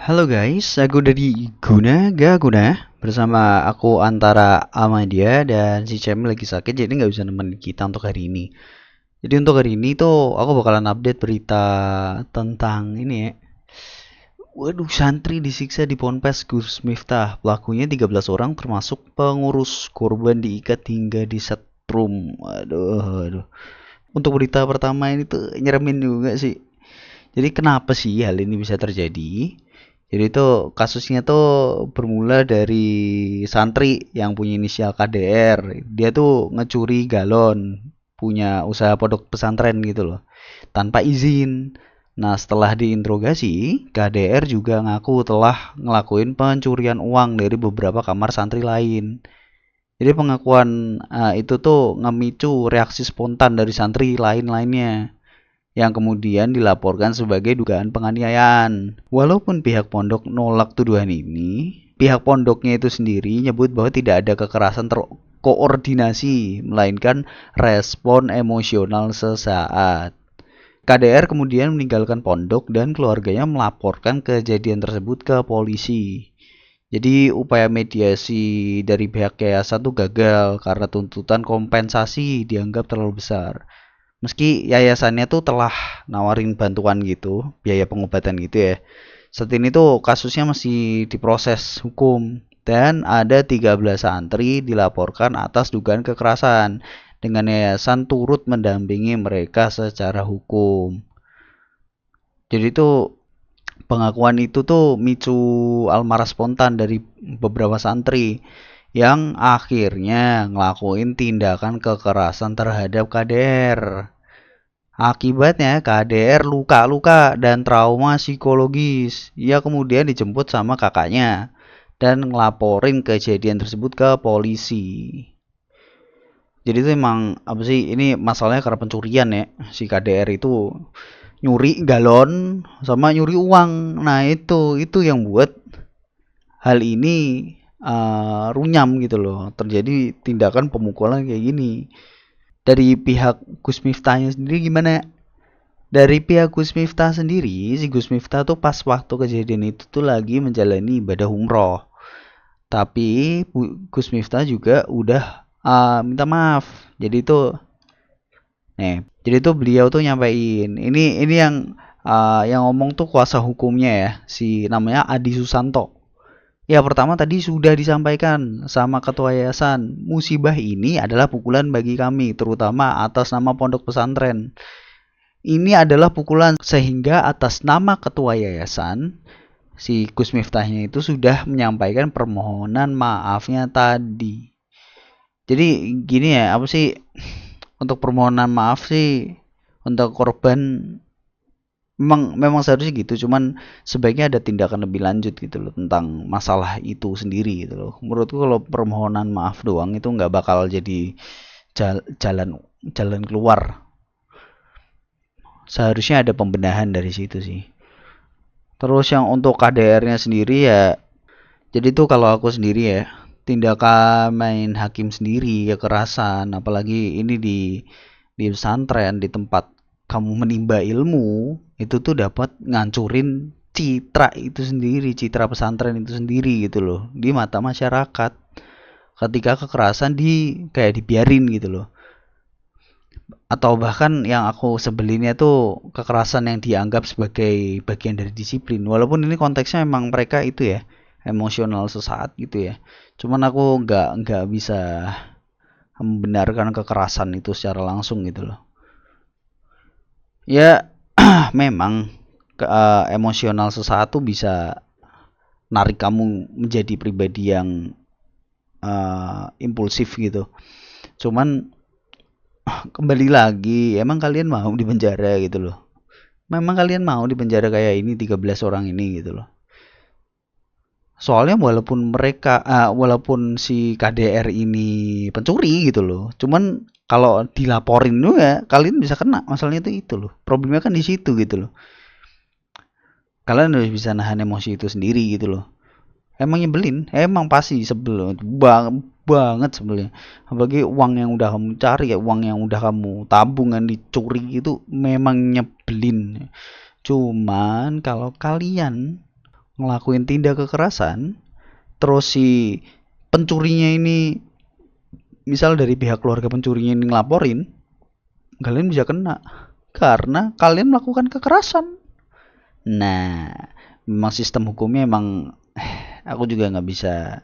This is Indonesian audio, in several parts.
Halo guys, aku dari Guna Gak Guna bersama aku antara Amadia dan si Cem lagi sakit jadi nggak bisa nemenin kita untuk hari ini. Jadi untuk hari ini tuh aku bakalan update berita tentang ini ya. Waduh, santri disiksa di Ponpes Gus Miftah. Pelakunya 13 orang termasuk pengurus. Korban diikat hingga disetrum. Aduh. Untuk berita pertama ini tuh nyeremin juga sih. Jadi kenapa sih hal ini bisa terjadi? Jadi itu kasusnya tuh bermula dari santri yang punya inisial KDR. Dia tuh ngecuri galon, punya usaha pondok pesantren gitu loh, tanpa izin. Nah, setelah diinterogasi, KDR juga ngaku telah ngelakuin pencurian uang dari beberapa kamar santri lain. Jadi pengakuan itu tuh ngemicu reaksi spontan dari santri lain-lainnya yang kemudian dilaporkan sebagai dugaan penganiayaan. Walaupun pihak pondok nolak tuduhan ini, pihak pondoknya itu sendiri nyebut bahwa tidak ada kekerasan terkoordinasi, melainkan respon emosional sesaat. KDR kemudian meninggalkan pondok dan keluarganya melaporkan kejadian tersebut ke polisi. Jadi upaya mediasi dari pihak yayasan itu gagal karena tuntutan kompensasi dianggap terlalu besar. Meski yayasannya tuh telah nawarin bantuan gitu, biaya pengobatan gitu ya. Saat ini tuh kasusnya masih diproses hukum dan ada 13 santri dilaporkan atas dugaan kekerasan dengan yayasan turut mendampingi mereka secara hukum. Jadi tuh pengakuan itu tuh micu amarah spontan dari beberapa santri yang akhirnya ngelakuin tindakan kekerasan terhadap KDR. Akibatnya KDR luka-luka dan trauma psikologis. Ia kemudian dijemput sama kakaknya dan ngelaporin kejadian tersebut ke polisi. Jadi itu emang apa sih, ini masalahnya karena pencurian ya. Si KDR itu nyuri galon sama nyuri uang. Nah, itu yang buat hal ini runyam gitu loh. Terjadi tindakan pemukulan kayak gini. Dari pihak Gus Miftahnya sendiri gimana? Dari pihak Gus Miftah sendiri, si Gus Miftah tuh pas waktu kejadian itu tuh lagi menjalani ibadah umroh. Tapi Gus Miftah juga udah minta maaf. Jadi tuh beliau tuh nyampein. Ini yang ngomong tuh kuasa hukumnya ya, si namanya Adi Susanto. Ya, pertama tadi sudah disampaikan sama ketua yayasan, musibah ini adalah pukulan bagi kami, terutama atas nama pondok pesantren. Ini adalah pukulan sehingga atas nama ketua yayasan, si Gus Miftahnya itu sudah menyampaikan permohonan maafnya tadi. Jadi gini ya, apa sih, untuk permohonan maaf sih untuk korban memang seharusnya gitu, cuman sebaiknya ada tindakan lebih lanjut gitu loh tentang masalah itu sendiri gitu loh. Menurutku kalau permohonan maaf doang itu nggak bakal jadi jalan jalan keluar. Seharusnya ada pembenahan dari situ sih. Terus yang untuk KDR-nya sendiri ya, jadi tuh kalau aku sendiri ya, tindakan main hakim sendiri kekerasan, apalagi ini di pesantren, di tempat kamu menimba ilmu, itu tuh dapat ngancurin citra itu sendiri, citra pesantren itu sendiri gitu loh di mata masyarakat. Ketika kekerasan kayak dibiarin gitu loh. Atau bahkan yang aku sebelinnya tuh kekerasan yang dianggap sebagai bagian dari disiplin, walaupun ini konteksnya memang mereka itu ya emosional sesaat gitu ya, cuman aku nggak bisa membenarkan kekerasan itu secara langsung gitu loh ya. Memang emosional sesaat tuh bisa narik kamu menjadi pribadi yang impulsif gitu, cuman kembali lagi, emang kalian mau di penjara gitu loh? Memang kalian mau di penjara kayak ini 13 orang ini gitu loh? Soalnya walaupun si KDR ini pencuri gitu loh, cuman kalau dilaporin juga kalian bisa kena, masalahnya itu loh. Problemnya kan di situ gitu loh. Kalian harus bisa nahan emosi itu sendiri gitu loh. Emang nyebelin, emang pasti sebel banget sebelnya. Apalagi uang yang udah kamu cari ya, uang yang udah kamu tabungan dicuri itu memang nyebelin. Cuman kalau kalian ngelakuin tindak kekerasan, terus si pencurinya ini, misal dari pihak keluarga pencurinya ini ngelaporin, kalian bisa kena karena kalian melakukan kekerasan. Nah, memang sistem hukumnya emang aku juga nggak bisa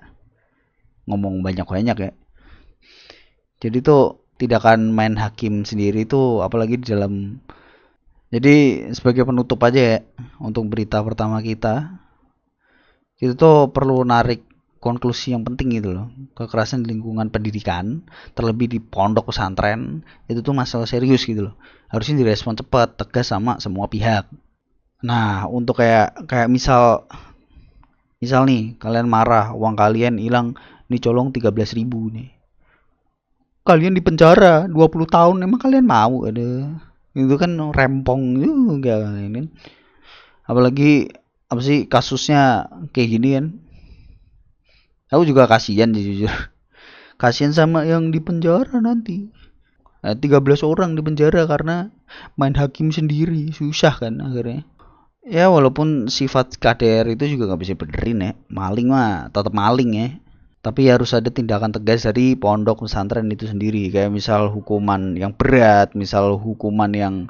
ngomong banyak-banyak ya. Jadi tuh tindakan main hakim sendiri tuh apalagi di dalam. Jadi sebagai penutup aja ya untuk berita pertama kita tuh perlu narik konklusi yang penting gitu loh. Kekerasan di lingkungan pendidikan, terlebih di pondok pesantren, itu tuh masalah serius gitu loh. Harusnya direspon cepat, tegas sama semua pihak. Nah, untuk kayak kayak misal nih kalian marah, uang kalian hilang, nih colong 13.000 nih. Kalian dipenjara 20 tahun, emang kalian mau? Ada itu kan rempong juga ini. Apalagi apa sih kasusnya kayak gini kan? Aku juga kasihan sih jujur. Kasihan sama yang di penjara nanti. 13 orang di penjara karena main hakim sendiri, susah kan akhirnya. Ya walaupun sifat KDR itu juga nggak bisa benerin ya. Maling mah tetap maling ya. Tapi harus ada tindakan tegas dari pondok pesantren itu sendiri. Kayak misal hukuman yang berat, misal hukuman yang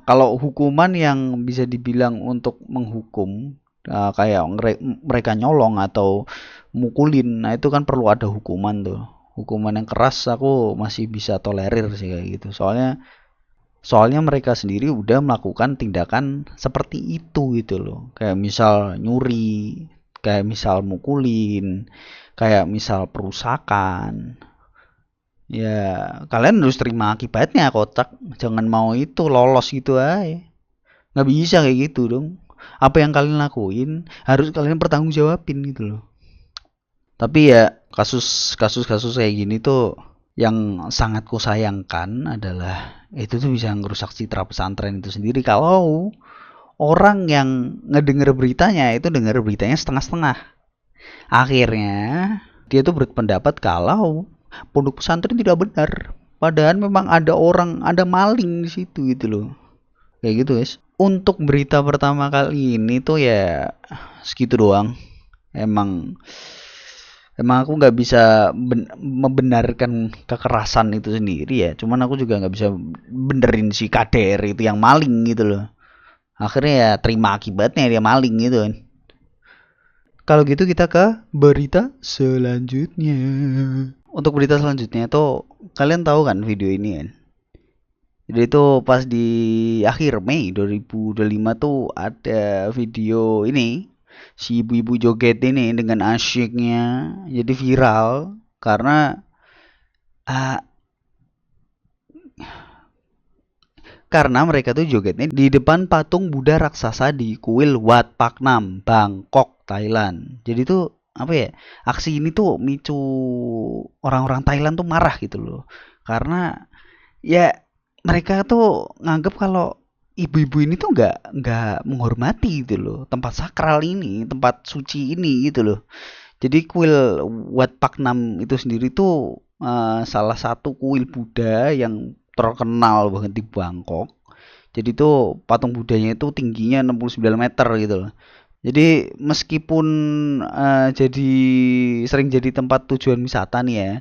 kalau hukuman yang bisa dibilang untuk menghukum kayak mereka nyolong atau mukulin, nah itu kan perlu ada hukuman tuh. Hukuman yang keras aku masih bisa tolerir sih kayak gitu. Soalnya mereka sendiri udah melakukan tindakan seperti itu gitu loh. Kayak misal nyuri, kayak misal mukulin, kayak misal perusakan. Ya, kalian harus terima akibatnya kocak. Jangan mau itu lolos gitu aja. Nggak bisa kayak gitu dong. Apa yang kalian lakuin harus kalian pertanggungjawabin gitu loh. Tapi ya kasus-kasus kayak gini tuh yang sangat kusayangkan adalah itu tuh bisa ngerusak citra pesantren itu sendiri kalau orang yang ngedenger beritanya itu denger beritanya setengah-setengah. Akhirnya dia tuh berpendapat kalau pondok pesantren tidak benar. Padahal memang ada orang, ada maling di situ gitu loh. Kayak gitu guys. Untuk berita pertama kali ini tuh ya segitu doang. Emang emang aku nggak bisa membenarkan kekerasan itu sendiri ya. Cuman aku juga nggak bisa benerin si KDR itu yang maling gitu loh. Akhirnya ya terima akibatnya dia maling gitu kan. Kalau gitu kita ke berita selanjutnya. Untuk berita selanjutnya tuh kalian tahu kan video ini kan. Jadi itu pas di akhir Mei 2025 tuh ada video ini si ibu-ibu joget ini dengan asyiknya jadi viral karena ah, karena mereka tuh jogetnya di depan patung Buddha raksasa di kuil Wat Pak Nam, Bangkok, Thailand. Jadi tuh apa ya? Aksi ini tuh micu orang-orang Thailand tuh marah gitu loh. Karena ya mereka tuh nganggep kalau ibu-ibu ini tuh nggak menghormati gitu loh tempat sakral ini, tempat suci ini gitu loh. Jadi kuil Wat Pak Nam itu sendiri tuh salah satu kuil Buddha yang terkenal banget di Bangkok. Jadi tuh patung Budanya itu tingginya 69 meter gitu loh. Jadi meskipun jadi sering jadi tempat tujuan wisata nih ya,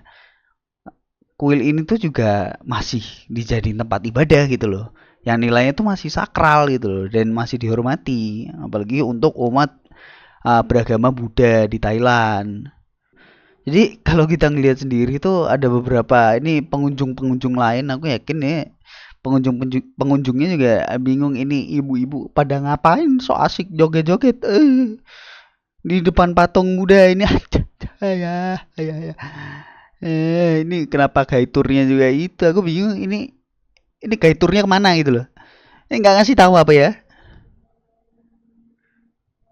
kuil ini tuh juga masih dijadiin tempat ibadah gitu loh. Yang nilainya tuh masih sakral gitu loh dan masih dihormati, apalagi untuk umat beragama Buddha di Thailand. Jadi kalau kita ngelihat sendiri tuh ada beberapa ini pengunjung-pengunjung lain, aku yakin ya pengunjungnya juga bingung ini ibu-ibu pada ngapain so asik joget-joget di depan patung Buddha ini ya ya ya ini kenapa gaiturnya juga itu aku bingung ini gaiturnya kemana gitu loh ini nggak ngasih tahu apa ya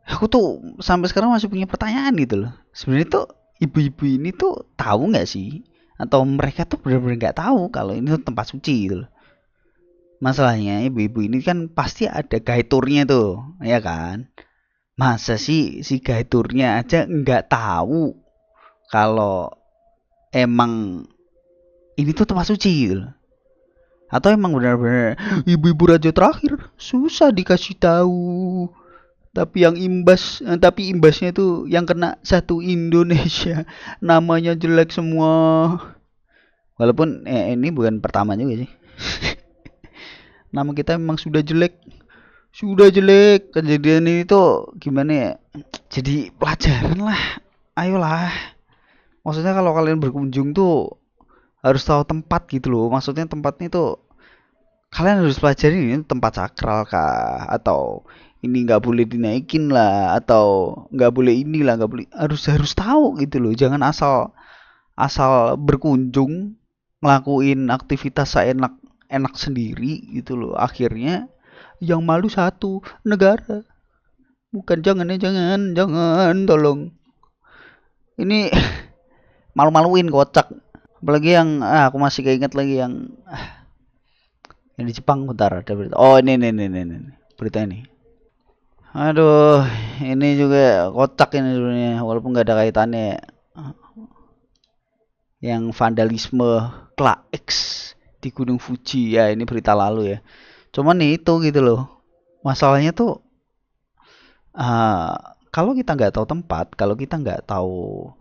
aku tuh sampai sekarang masih punya pertanyaan gitu loh sebenarnya tuh ibu-ibu ini tuh tahu nggak sih atau mereka tuh benar-benar nggak tahu kalau ini tuh tempat suci gitu loh masalahnya ibu-ibu ini kan pasti ada gaiturnya tuh ya kan masa sih si gaiturnya aja nggak tahu kalau emang ini tuh tempat suci gitu loh atau emang benar-benar ibu-ibu raja terakhir susah dikasih tahu Tapi imbasnya tuh yang kena satu Indonesia. Namanya jelek semua. Walaupun ini bukan pertama juga sih. Nama kita memang sudah jelek. Sudah jelek. Kejadian ini tuh gimana ya? Jadi pelajaran lah. Ayolah. Maksudnya kalau kalian berkunjung tuh harus tahu tempat gitu loh. Maksudnya tempatnya tuh kalian harus pelajari ini tempat sakral kah, atau ini nggak boleh dinaikin lah, atau nggak boleh inilah, nggak boleh, harus harus tahu gitu loh. Jangan asal asal berkunjung ngelakuin aktivitas seenak enak sendiri gitu loh. Akhirnya yang malu satu negara. Bukan, jangan ya, jangan tolong. Ini malu-maluin kocak. Apalagi yang aku masih keinget lagi yang di Jepang. Bentar, ada berita. Oh, ini berita ini. Aduh, ini juga kocak ini sebenarnya, walaupun nggak ada kaitannya. Yang vandalisme X di Gunung Fuji ya, ini berita lalu ya. Cuman nih itu gitu loh. Masalahnya tuh kalau kita nggak tahu tempat, kalau kita nggak tahu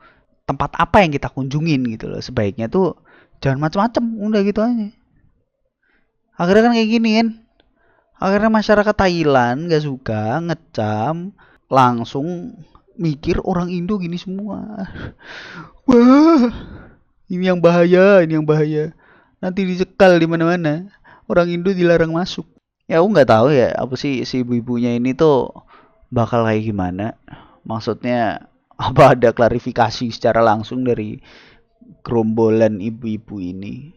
tempat apa yang kita kunjungin gitu loh, sebaiknya tuh jangan macam-macam, udah gitu aja. Akhirnya kan kayak gini kan. Akhirnya masyarakat Thailand gak suka, ngecam, langsung mikir orang Indo gini semua. Wah, ini yang bahaya, ini yang bahaya. Nanti dicekal di mana-mana. Orang Indo dilarang masuk. Ya aku nggak tahu ya, apa sih si ibu-ibunya ini tuh bakal kayak gimana. Maksudnya apa ada klarifikasi secara langsung dari gerombolan ibu-ibu ini?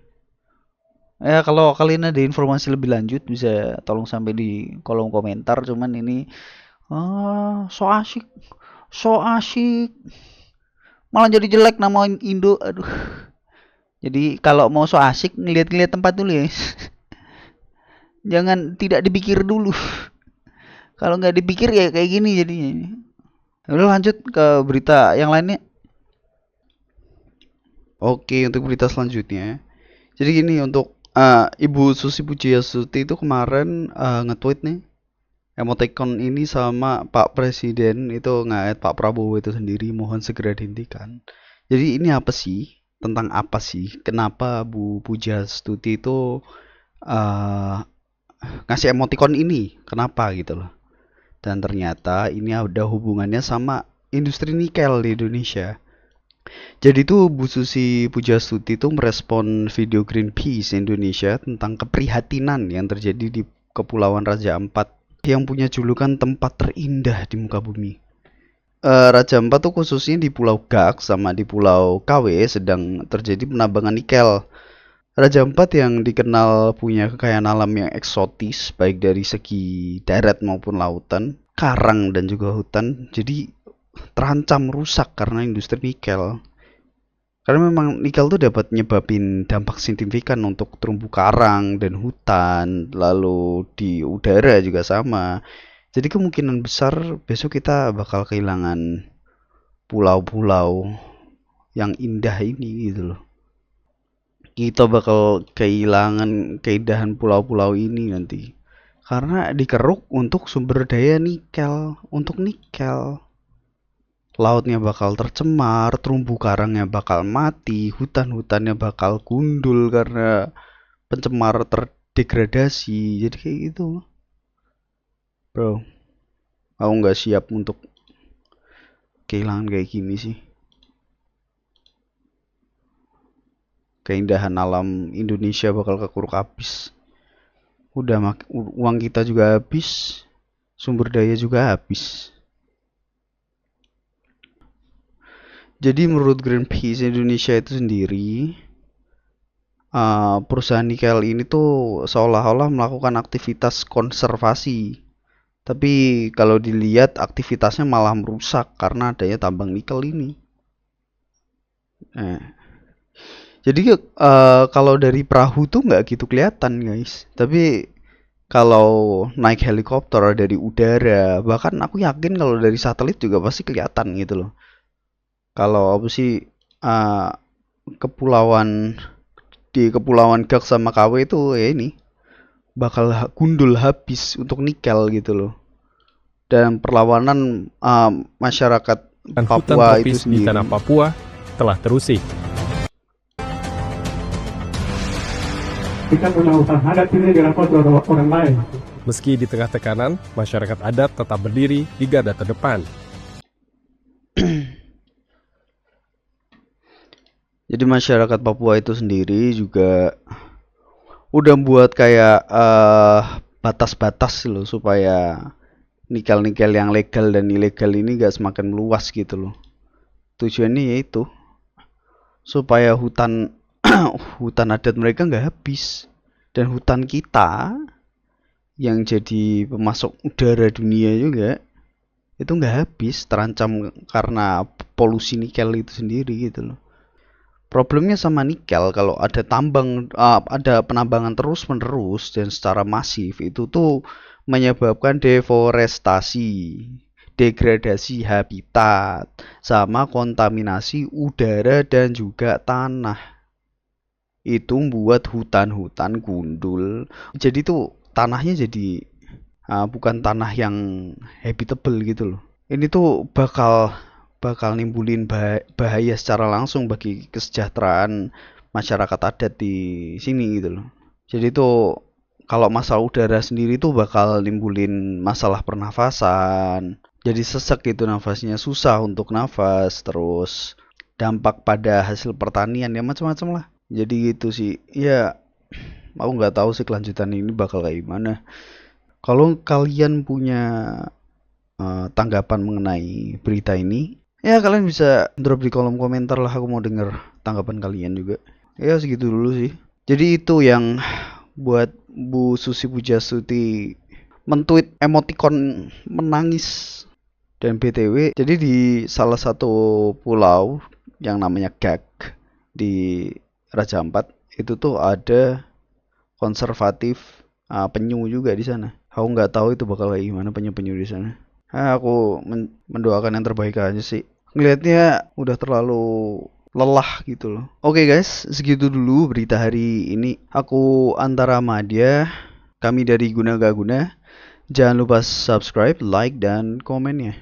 Ya kalau kalian ada informasi lebih lanjut bisa tolong sampai di kolom komentar. Cuman ini so asik, so asik. Malah jadi jelek nama Indo. Aduh. Jadi kalau mau so asik ngeliat-ngeliat tempat dulu ya. Jangan tidak dipikir dulu. Kalau nggak dipikir ya kayak gini jadinya. Udah lanjut ke berita yang lainnya. Oke, untuk berita selanjutnya. Jadi gini, untuk Ibu Susi Pujiastuti itu kemarin nge-tweet nih emoticon ini sama Pak Presiden itu ngait Pak Prabowo itu sendiri, mohon segera dihentikan. Jadi ini apa sih? Tentang apa sih? Kenapa Bu Pujiastuti itu uh, ngasih emoticon ini? Kenapa gitu loh? Dan ternyata ini ada hubungannya sama industri nikel di Indonesia. Jadi tuh Bu Susi Pujastuti tuh merespon video Greenpeace Indonesia tentang keprihatinan yang terjadi di Kepulauan Raja Ampat yang punya julukan tempat terindah di muka bumi. Raja Ampat tuh khususnya di Pulau Gak sama di Pulau KW sedang terjadi penambangan nikel. Raja Ampat yang dikenal punya kekayaan alam yang eksotis baik dari segi darat maupun lautan, karang dan juga hutan, jadi terancam rusak karena industri nikel. Karena memang nikel tuh dapat nyebabin dampak signifikan untuk terumbu karang dan hutan, lalu di udara juga sama. Jadi kemungkinan besar besok kita bakal kehilangan pulau-pulau yang indah ini gitu loh. Kita bakal kehilangan keindahan pulau-pulau ini nanti. Karena dikeruk untuk sumber daya nikel, untuk nikel. Lautnya bakal tercemar, terumbu karangnya bakal mati, hutan-hutannya bakal gundul karena pencemar terdegradasi. Jadi kayak gitu, bro. Aku nggak siap untuk kehilangan kayak gini sih. Keindahan alam Indonesia bakal kekuruk habis. Udah uang kita juga habis, sumber daya juga habis. Jadi menurut Greenpeace Indonesia itu sendiri, perusahaan nikel ini tuh seolah-olah melakukan aktivitas konservasi. Tapi kalau dilihat aktivitasnya malah merusak karena adanya tambang nikel ini. Jadi kalau dari perahu tuh nggak gitu kelihatan guys. Tapi kalau naik helikopter dari udara, bahkan aku yakin kalau dari satelit juga pasti kelihatan gitu loh. Kalau apa sih kepulauan di Kepulauan Gak sama KW itu ya ini bakal gundul habis untuk nikel gitu loh. dan perlawanan masyarakat Dan hutan Papua itu tropis di sendiri. tanah Papua telah terusik. Kita punya hutan adat ini dirampas oleh orang lain. Meski di tengah tekanan, masyarakat adat tetap berdiri di garda terdepan. Jadi masyarakat Papua itu sendiri juga udah buat kayak batas-batas loh supaya nikel-nikel yang legal dan ilegal ini gak semakin meluas gitu loh. Tujuannya yaitu supaya hutan hutan adat mereka nggak habis, dan hutan kita yang jadi pemasok udara dunia juga itu nggak habis, terancam karena polusi nikel itu sendiri gitu loh. Problemnya sama nikel, kalau ada ada penambangan terus menerus dan secara masif, itu tuh menyebabkan deforestasi, degradasi habitat, sama kontaminasi udara dan juga tanah. Itu membuat hutan-hutan gundul. Jadi tuh tanahnya jadi bukan tanah yang habitable gitu loh. Ini tuh bakal nimbulin bahaya secara langsung bagi kesejahteraan masyarakat adat di sini gitu loh. Jadi tuh kalau masalah udara sendiri tuh bakal nimbulin masalah pernafasan. Jadi sesek gitu nafasnya, susah untuk nafas, terus dampak pada hasil pertanian ya macam-macam lah. Jadi gitu sih. Ya, aku nggak tahu sih kelanjutan ini bakal kayak gimana. Kalau kalian punya tanggapan mengenai berita ini, ya kalian bisa drop di kolom komentar lah, aku mau denger tanggapan kalian juga. Ya segitu dulu sih. Jadi itu yang buat Bu Susi Pujastuti mentweet emoticon menangis. Dan BTW, jadi di salah satu pulau yang namanya Gag di Raja Ampat itu tuh ada konservatif penyu juga di sana. Aku nggak tahu itu bakal kayak gimana penyu-penyu di sana. Aku mendoakan yang terbaik aja sih. Ngelihatnya udah terlalu lelah gitu loh. Oke guys, segitu dulu berita hari ini. Aku Antara Madya, kami dari Guna Gak Guna. Jangan lupa subscribe, like, dan komennya.